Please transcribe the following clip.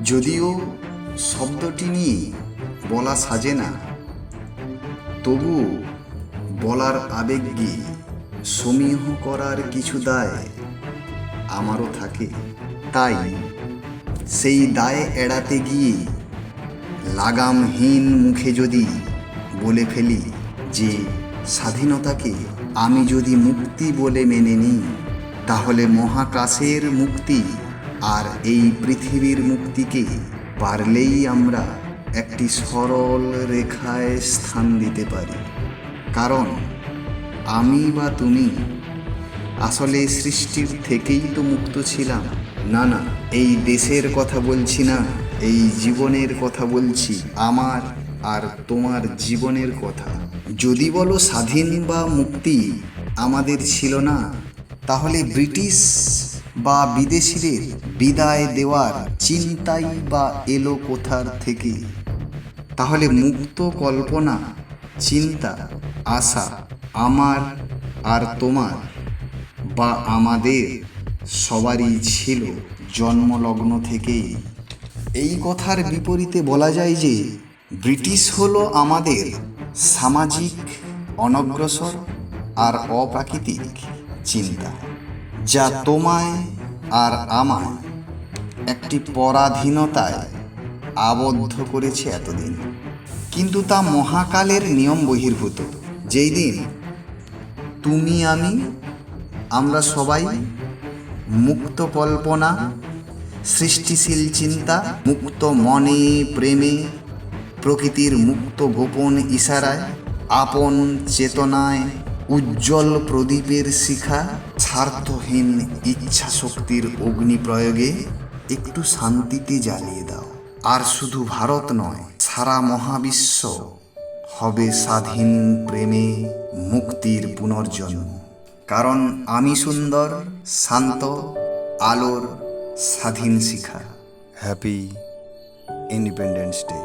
যদিও শব্দটি নিয়ে বলা সাজে না, তবুও বলার আবেগকে সমীহ করার কিছু দায় আমারও থাকে। তাই সেই দায় এড়াতে গিয়ে লাগামহীন মুখে যদি বলে ফেলি যে স্বাধীনতাকে আমি যদি মুক্তি বলে মেনে নিই, তাহলে মহাকাশের মুক্তি আর এই পৃথিবীর মুক্তিকে পারলেই আমরা একটি সরল রেখায় স্থান দিতে পারি। কারণ আমি বা তুমি আসলে সৃষ্টির থেকেই তো মুক্ত ছিলাম। না না, এই দেশের কথা বলছি না, এই জীবনের কথা বলছি, আমার আর তোমার জীবনের কথা। যদি বলো স্বাধীন বা মুক্তি আমাদের ছিল না, তাহলে ব্রিটিশ বা বিদেশিদের বিদায় দেওয়ার চিন্তাই বা এলো কোথার থেকে? তাহলে মুক্ত কল্পনা, চিন্তা, আশা আমার আর তোমার বা আমাদের সবারই ছিল জন্মলগ্ন থেকেই। এই কথার বিপরীতে বলা যায় যে ব্রিটিশ হলো আমাদের সামাজিক অনগ্রসর আর অপ্রাকৃতিক চিন্তা, যা তোমায় আর আমায় একটি পরাধীনতায় আবদ্ধ করেছে এতদিন। কিন্তু তা মহাকালের নিয়ম বহির্ভূত। যেই দিন তুমি আমরা সবাই মুক্ত কল্পনা, সৃষ্টিশীল চিন্তা, মুক্ত মনে প্রেমে, প্রকৃতির মুক্ত গোপন ইশারায়, আপন চেতনায় উজ্জ্বল প্রদীপের শিখা, স্বার্থহীন ইচ্ছা শক্তির অগ্নি প্রয়োগে একটু শান্তিতে জ্বালিয়ে দাও। আর শুধু ভারত নয়, সারা মহাবিশ্ব হবে স্বাধীন প্রেমে মুক্তির পুনর্জন্ম। কারণ আমি সুন্দর, শান্ত, আলোর স্বাধীন শিখা। Happy independence day.